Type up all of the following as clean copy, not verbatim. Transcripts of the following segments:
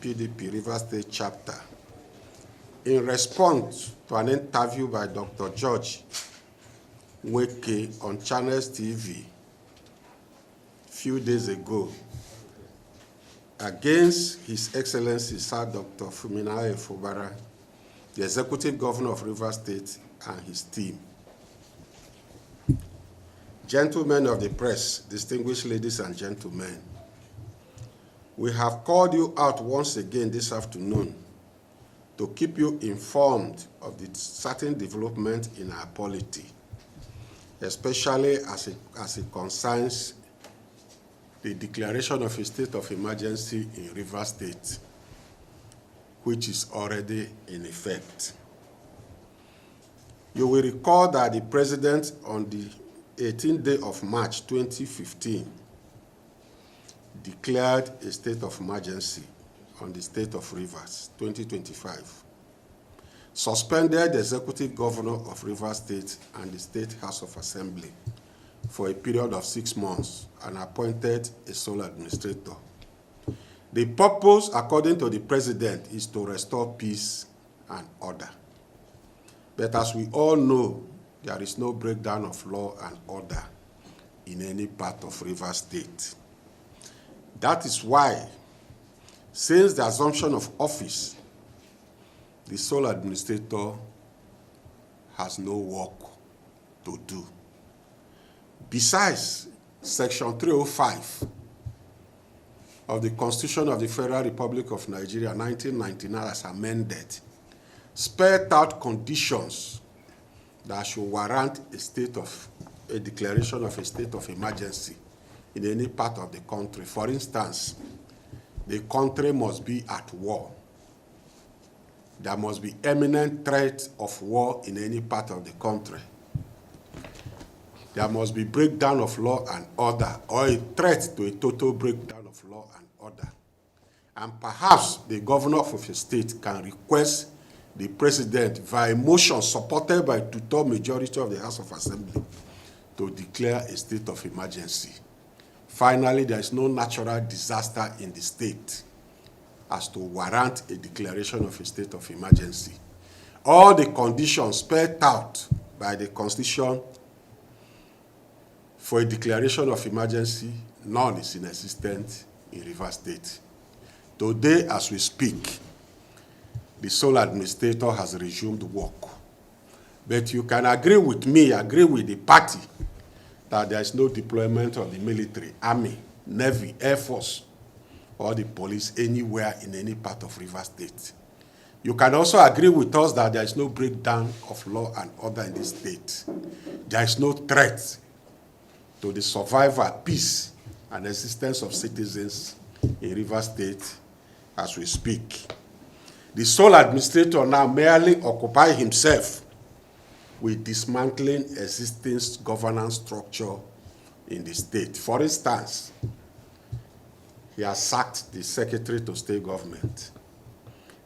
PDP Rivers State Chapter in response to an interview by Dr. George Nwaeke on Channels TV a few days ago against His Excellency Sir Dr. Siminalayi Fubara, the Executive Governor of Rivers State, and his team. Gentlemen of the press, distinguished ladies and gentlemen, we have called you out once again this afternoon to keep you informed of the certain development in our polity, especially as it concerns the declaration of a state of emergency in Rivers State, which is already in effect. You will recall that the President on the 18th day of March 2015 declared a state of emergency on the state of Rivers 2025, suspended the Executive Governor of Rivers State and the State House of Assembly for a period of 6 months and appointed a sole administrator. The purpose, according to the President, is to restore peace and order. But as we all know, there is no breakdown of law and order in any part of Rivers State. That is why, since the assumption of office, the sole administrator has no work to do. Besides, Section 305 of the Constitution of the Federal Republic of Nigeria, 1999, as amended, spelled out conditions that should warrant a declaration of a state of emergency in any part of the country. For instance, the country must be at war. There must be imminent threat of war in any part of the country. There must be breakdown of law and order, or a threat to a total breakdown of law and order. And perhaps the governor of a state can request the President, via a motion supported by a two-thirds majority of the House of Assembly, to declare a state of emergency. Finally, there is no natural disaster in the state as to warrant a declaration of a state of emergency. All the conditions spelled out by the Constitution for a declaration of emergency, none is in existence in Rivers State. Today, as we speak, the sole administrator has resumed work. But you can agree with me, agree with the party, that there is no deployment of the military, army, navy, air force, or the police anywhere in any part of Rivers State. You can also agree with us that there is no breakdown of law and order in this state. There is no threat to the survival, peace, and existence of citizens in Rivers State as we speak. The sole administrator now merely occupies himself with dismantling existing governance structure in the state. For instance, he has sacked the Secretary to State Government,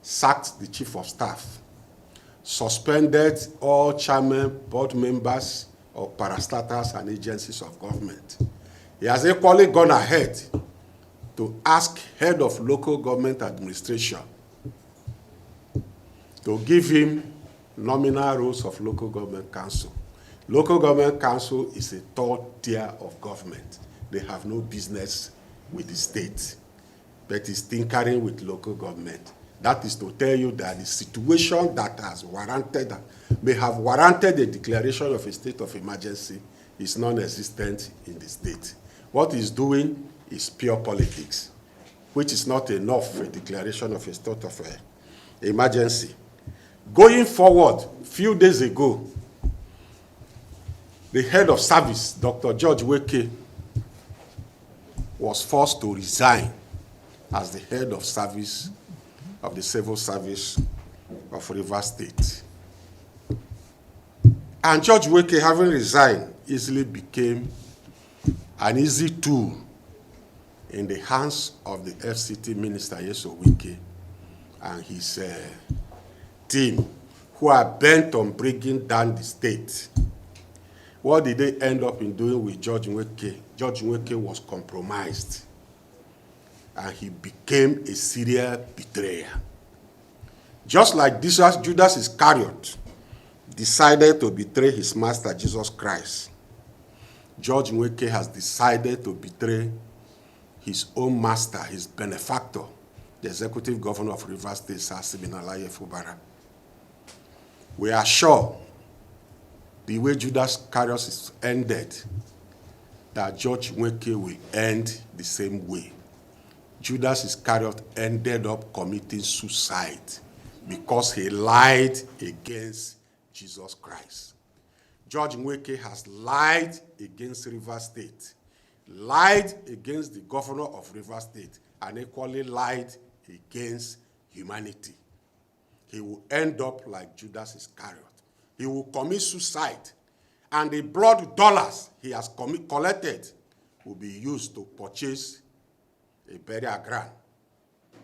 sacked the Chief of Staff, suspended all chairmen, board members of parastatals and agencies of government. He has equally gone ahead to ask head of local government administration to give him nominal roles of local government council. Local government council is a third tier of government. They have no business with the state, but is tinkering with local government. That is to tell you that the situation that has warranted, may have warranted a declaration of a state of emergency is non-existent in the state. What he's doing is pure politics, which is not enough for a declaration of a state of emergency. Going forward, a few days ago, the head of service, Dr. George Nwaeke, was forced to resign as the head of service of the civil service of Rivers State. And George Nwaeke, having resigned, easily became an easy tool in the hands of the FCT Minister Nyesom and his team, who are bent on bringing down the state. What did they end up in doing with George Nwaeke? George Nwaeke was compromised. and he became a serial betrayer. Just like Judas Iscariot decided to betray his master, Jesus Christ, George Nwaeke has decided to betray his own master, his benefactor, the executive governor of Rivers State, Siminalayi Fubara. We are sure the way Judas Iscariot ended, that George Nwaeke will end the same way. Judas Iscariot ended up committing suicide because he lied against Jesus Christ. George Nwaeke has lied against Rivers State, lied against the governor of Rivers State, and equally lied against humanity. He will end up like Judas Iscariot. He will commit suicide, and the blood dollars he has collected will be used to purchase a burial ground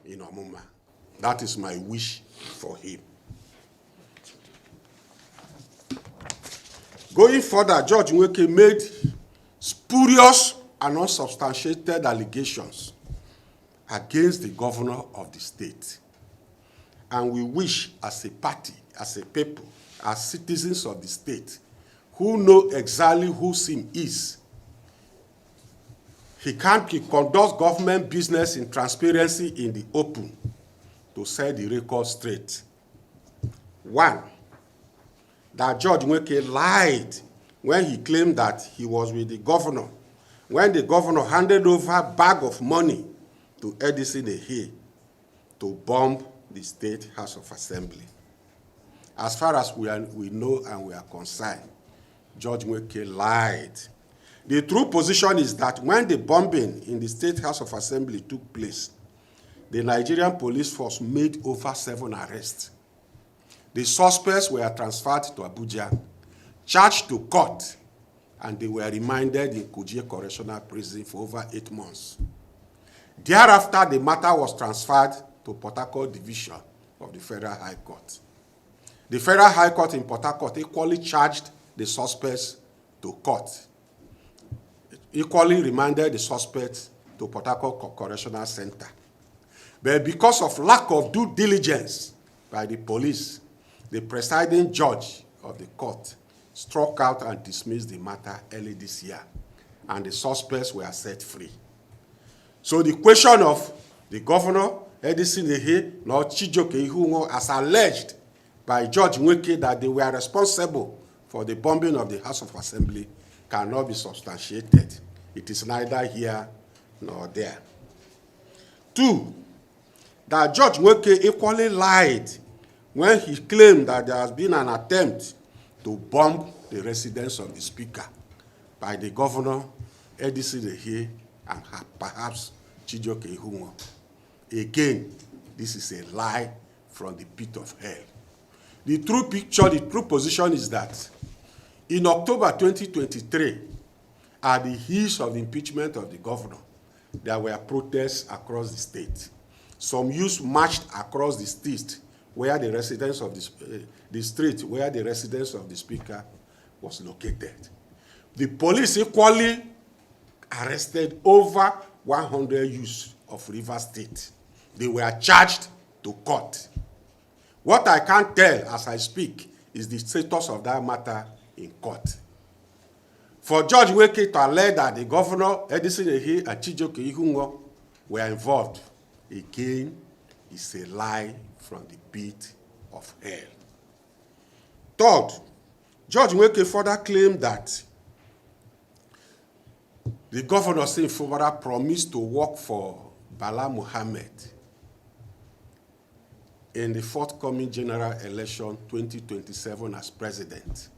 in Omuma. That is my wish for him. Going further, George Nwaeke made spurious and unsubstantiated allegations against the governor of the state. And we wish, as a party, as a people, as citizens of the state, who know exactly who Sim is, he conducts government business in transparency in the open, to set the record straight. One, that George Nwaeke lied when he claimed that he was with the governor, when the governor handed over a bag of money to Edison Ehe to bomb the State House of Assembly. As far as we know and we are concerned, George Nwaeke lied. The true position is that when the bombing in the State House of Assembly took place, the Nigerian police force made over 7 arrests. The suspects were transferred to Abuja, charged to court, and they were remanded in Kuje Correctional Prison for over 8 months. Thereafter, the matter was transferred to Port Harcourt Division of the Federal High Court. The Federal High Court in Port Harcourt equally charged the suspects to court, equally remanded the suspects to Port Harcourt Correctional Center. But because of lack of due diligence by the police, the presiding judge of the court struck out and dismissed the matter early this year, and the suspects were set free. So the question of the governor, Edison Ehe, nor Chijioke Ihungo, as alleged by George Nwaeke that they were responsible for the bombing of the House of Assembly, cannot be substantiated. It is neither here nor there. 2, that George Nwaeke equally lied when he claimed that there has been an attempt to bomb the residence of the speaker by the governor, Edison Ehe, and perhaps Chijioke Ihungo. Again, this is a lie from the pit of hell. The true picture, the true position is that in October 2023, at the heels of the impeachment of the governor, there were protests across the state. Some youths marched across the state where the residence of the street where the residence of the speaker was located. The police equally arrested over 100 youths of Rivers State. They were charged to court. What I can't tell as I speak is the status of that matter in court. For George Nwaeke to allege that the governor, Edison Ehe, and Chijioke Ihungo were involved, again, is a lie from the pit of hell. Third, George Nwaeke further claimed that the governor, Fubara, promised to work for Bala Mohammed in the forthcoming general election 2027 as president.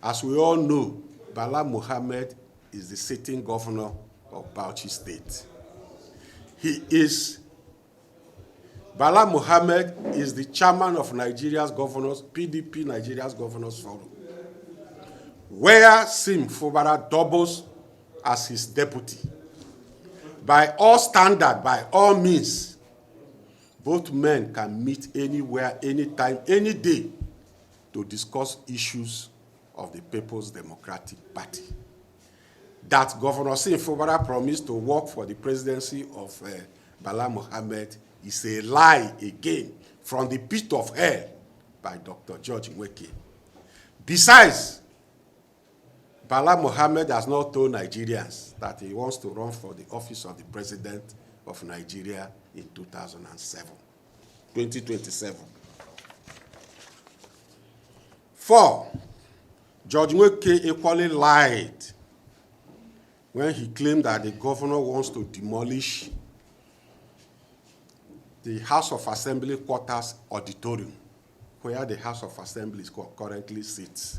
As we all know, Bala Mohammed is the sitting governor of Bauchi State. Bala Mohammed is the chairman of Nigeria's governors, PDP Nigeria's governors forum, where Fubara doubles as his deputy. By all standards, by all means, both men can meet anywhere, anytime, any day to discuss issues of the People's Democratic Party. that Governor Fubara promised to work for the presidency of Bala Mohammed is a lie again from the pit of hell by Dr. George Nwaeke. Besides, Bala Mohammed has not told Nigerians that he wants to run for the office of the president of Nigeria in 2027. 4, George Nwaeke equally lied when he claimed that the governor wants to demolish the House of Assembly quarters auditorium, where the House of Assembly currently sits.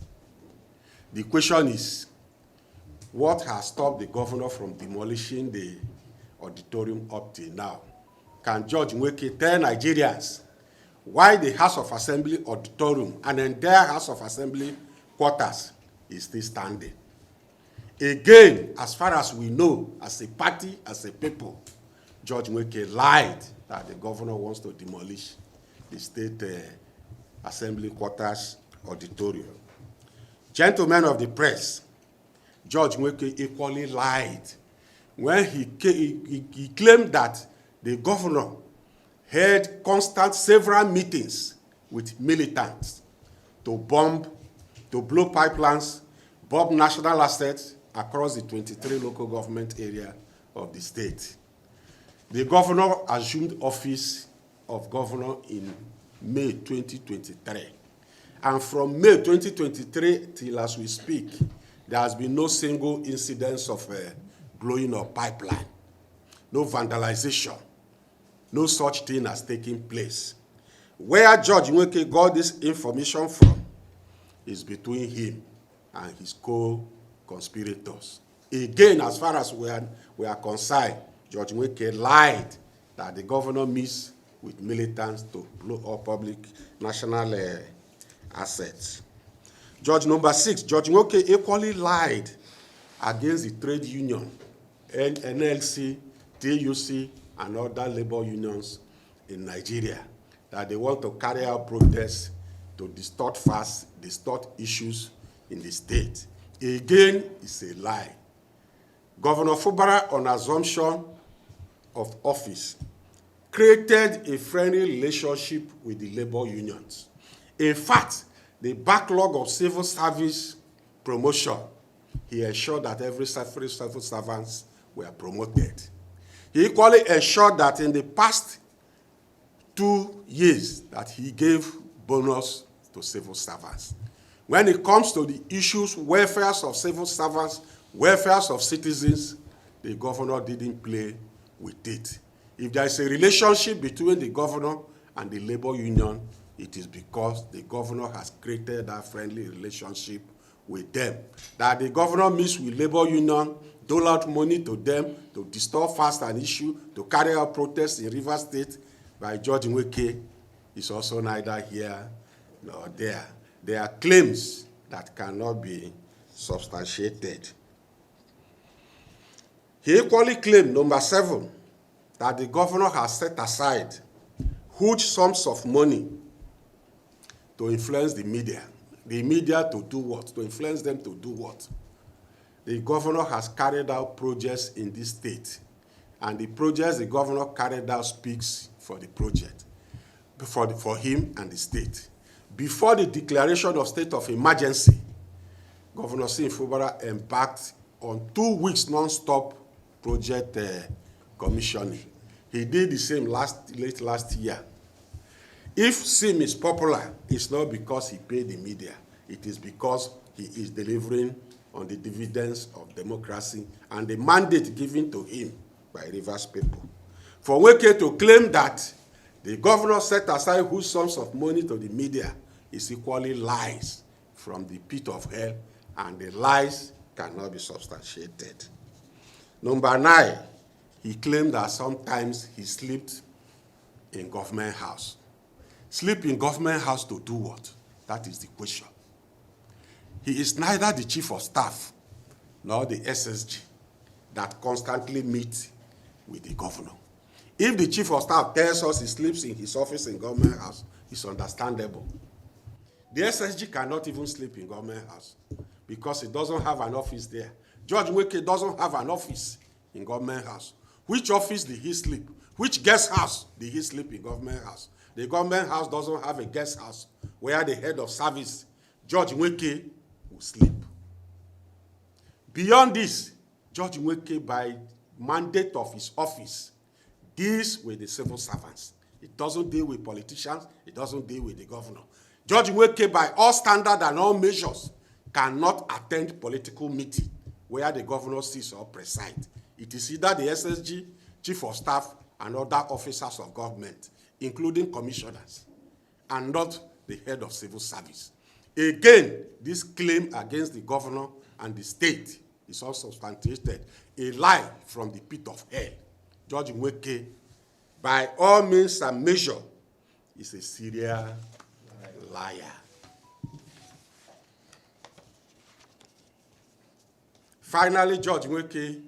The question is, what has stopped the governor from demolishing the auditorium up till now? Can George Nwaeke tell Nigerians why the House of Assembly auditorium and the entire House of Assembly quarters is still standing? Again, as far as we know, as a party, as a people, George Nwaeke lied that the governor wants to demolish the State Assembly quarters auditorium. Gentlemen of the press, George Nwaeke equally lied when he claimed that the governor held several meetings with militants to bomb, to blow pipelines, bomb national assets across the 23 local government area of the state. The governor assumed office of governor in May 2023. And from May 2023 till as we speak, there has been no single incidence of blowing of pipeline, no vandalization, no such thing has taken place. Where George Nwaeke got this information from is between him and his co-conspirators. Again, as far as we are concerned, George Nwaeke lied that the governor meets with militants to blow up public national assets. Number 6, George Nwaeke equally lied against the trade union, NLC, TUC, and other labor unions in Nigeria, that they want to carry out protests to distort facts, distort issues in the state. Again, it's a lie. Governor Fubara, on assumption of office, created a friendly relationship with the labor unions. In fact, the backlog of civil service promotion, he ensured that every civil servants were promoted. He equally ensured that in the past 2 years that he gave bonus to civil servants. When it comes to the issues, welfare of civil servants, welfare of citizens, the governor didn't play with it. If there is a relationship between the governor and the labor union, it is because the governor has created that friendly relationship with them. That the governor meets with labor union, dole out money to them to distort facts and issue, to carry out protests in Rivers State by George Nwaeke is also neither here nor there. There are claims that cannot be substantiated. He equally claimed, number 7, that the governor has set aside huge sums of money to influence the media. The media to do what? To influence them to do what? The governor has carried out projects in this state, and the projects the governor carried out speaks for the project, for him and the state. Before the declaration of state of emergency, Governor Fubara embarked on 2 weeks non-stop project commissioning. He did the same late last year. If SIM is popular, it's not because he paid the media. It is because he is delivering on the dividends of democracy and the mandate given to him by Rivers people. For Nwaeke to claim that the governor set aside huge sums of money to the media is equally lies from the pit of hell, and the lies cannot be substantiated. Number 9, he claimed that sometimes he slept in government house. Sleep in government house to do what? That is the question. He is neither the chief of staff nor the SSG that constantly meet with the governor. If the chief of staff tells us he sleeps in his office in government house, it's understandable. The SSG cannot even sleep in government house because it doesn't have an office there. George Nwaeke doesn't have an office in government house. Which office did he sleep? Which guest house did he sleep in government house? The government house doesn't have a guest house where the head of service, George Nwaeke, will sleep. Beyond this, George Nwaeke, by mandate of his office, deals with the civil servants. It doesn't deal with politicians. It doesn't deal with the governor. George Nwaeke, by all standards and all measures, cannot attend political meeting where the governor sits or presides. It is either the SSG, chief of staff, and other officers of government, including commissioners, and not the head of civil service. Again, this claim against the governor and the state is also substantiated, a lie from the pit of hell. George Nwaeke, by all means and measure, is a serial liar. Finally, George Nwaeke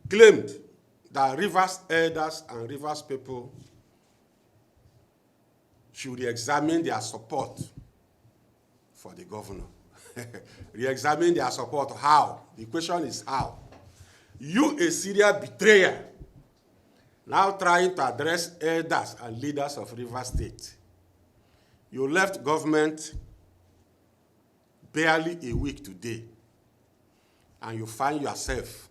claimed that Rivers elders and Rivers people should re-examine their support for the governor. Re-examine their support. How? The question is how. You, a serial betrayer, now trying to address elders and leaders of Rivers State. You left government barely a week today, and you find yourself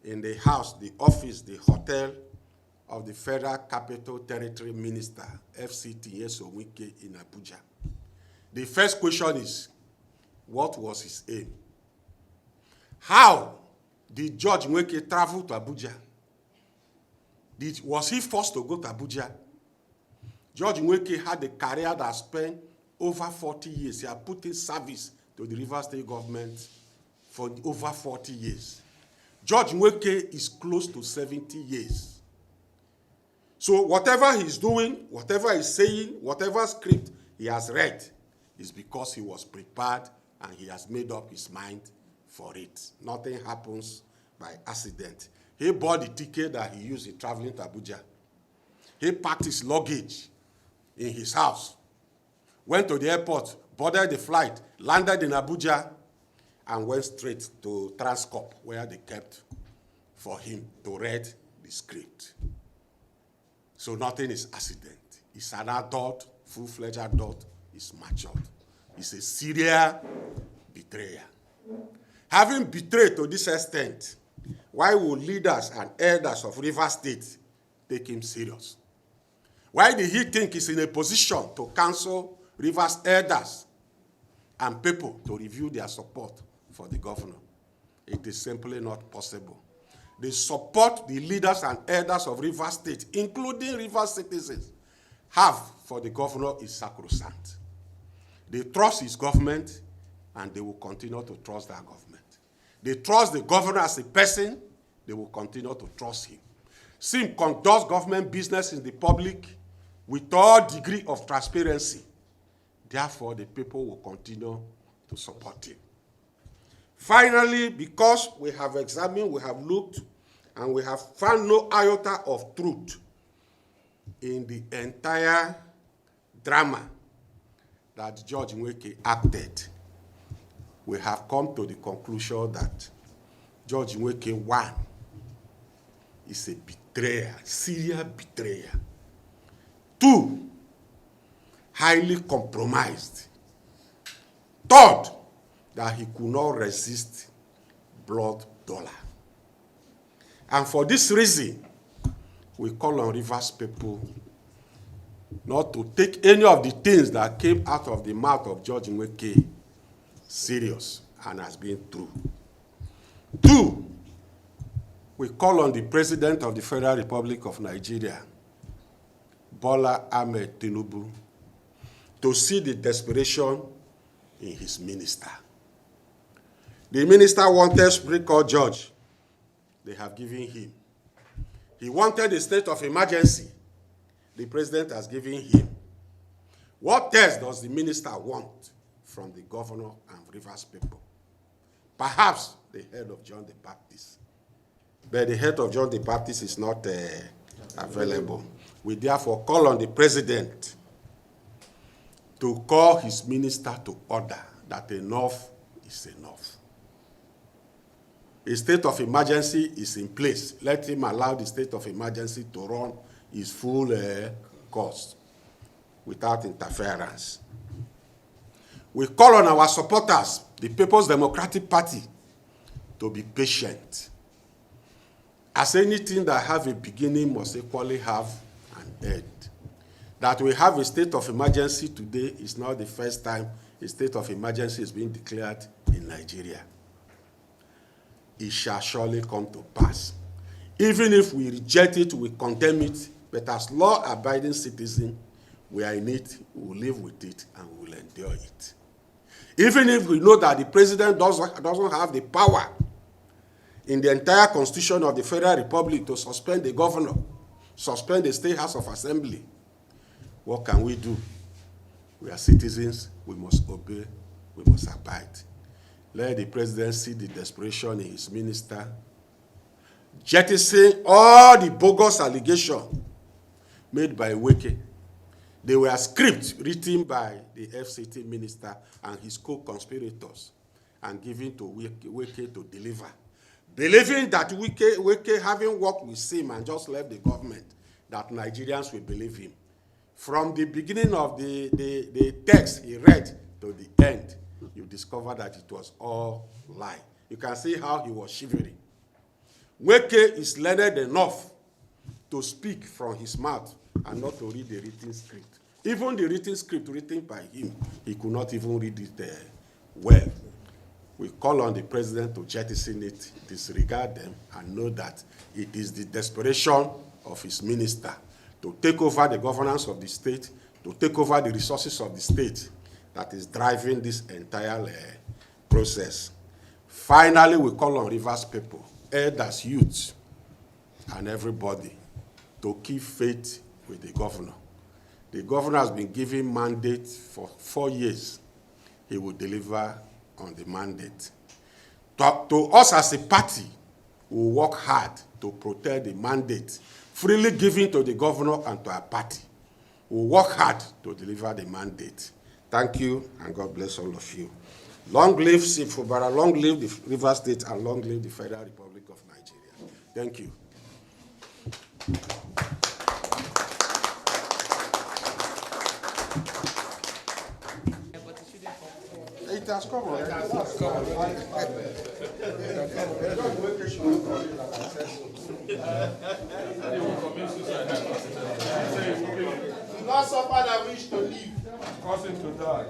in the house, the office, the hotel of the Federal Capital Territory Minister, FCT Nyesom in Abuja. The first question is, what was his aim? How did George Nwaeke travel to Abuja? Was he forced to go to Abuja? George Nwaeke had a career that spent over 40 years. He had put in service to the Rivers State government for over 40 years. George Nwaeke is close to 70 years. So whatever he's doing, whatever he's saying, whatever script he has read is because he was prepared and he has made up his mind for it. Nothing happens by accident. He bought the ticket that he used in traveling to Abuja. He packed his luggage in his house, went to the airport, boarded the flight, landed in Abuja, and went straight to Transcorp, where they kept for him to read the script. So nothing is accident. He's an adult, full-fledged adult. He's matured. He's a serial betrayer. Having betrayed to this extent, why would leaders and elders of Rivers State take him serious? Why did he think he's in a position to counsel Rivers elders and people to review their support for the governor? It is simply not possible. The support the leaders and elders of Rivers State, including Rivers citizens, have for the governor is sacrosanct. They trust his government, and they will continue to trust that government. They trust the governor as a person, they will continue to trust him. SIM conducts government business in the public with all degree of transparency. Therefore, the people will continue to support him. Finally, because we have examined, we have looked, and we have found no iota of truth in the entire drama that George Nwaeke acted, we have come to the conclusion that George Nwaeke, one, is a betrayer, serial betrayer. Two, highly compromised. Third, that he could not resist blood dollar. And for this reason, we call on Rivers people not to take any of the things that came out of the mouth of George Nwaeke serious and has been true. Two, we call on the President of the Federal Republic of Nigeria, Bola Ahmed TINUBU, to see the desperation in his minister. The minister wanted Supreme Court judge. They have given him. He wanted a state of emergency. The president has given him. What else does the minister want from the governor and Rivers people? Perhaps the head of John the Baptist. But the head of John the Baptist is not available. We therefore call on the president to call his minister to order that enough is enough. A state of emergency is in place. Let him allow the state of emergency to run its full course without interference. We call on our supporters, the People's Democratic Party, to be patient. As anything that have a beginning must equally have an end. That we have a state of emergency today is not the first time a state of emergency is being declared in Nigeria. It shall surely come to pass. Even if we reject it, we condemn it, but as law-abiding citizens, we are in it, we will live with it, and we will endure it. Even if we know that the president doesn't have the power in the entire constitution of the Federal Republic to suspend the governor, suspend the State House of Assembly, what can we do? We are citizens, we must obey, we must abide. Let the president see the desperation in his minister, jettisoning all the bogus allegations made by Nwaeke. They were scripts written by the FCT minister and his co-conspirators and given to Nwaeke to deliver. Believing that Nwaeke, having worked with SIM and just left the government, that Nigerians will believe him. From the beginning of the text he read to the end, you discover that it was all lie. You can see how he was shivering. Nwaeke is learned enough to speak from his mouth and not to read the written script. Even the written script written by him, he could not even read it well. We call on the president to jettison it, disregard them, and know that it is the desperation of his minister to take over the governance of the state, to take over the resources of the state, that is driving this entire process. Finally, we call on Rivers people, elders, youths, and everybody to keep faith with the governor. The governor has been given mandate for 4 years. He will deliver on the mandate. To us as a party, we will work hard to protect the mandate freely given to the governor and to our party. We will work hard to deliver the mandate. Thank you, and God bless all of you. Long live Fubara, long live the River State, and long live the Federal Republic of Nigeria. Thank you. It has come on. Do not suffer that wish to live. Causing to die.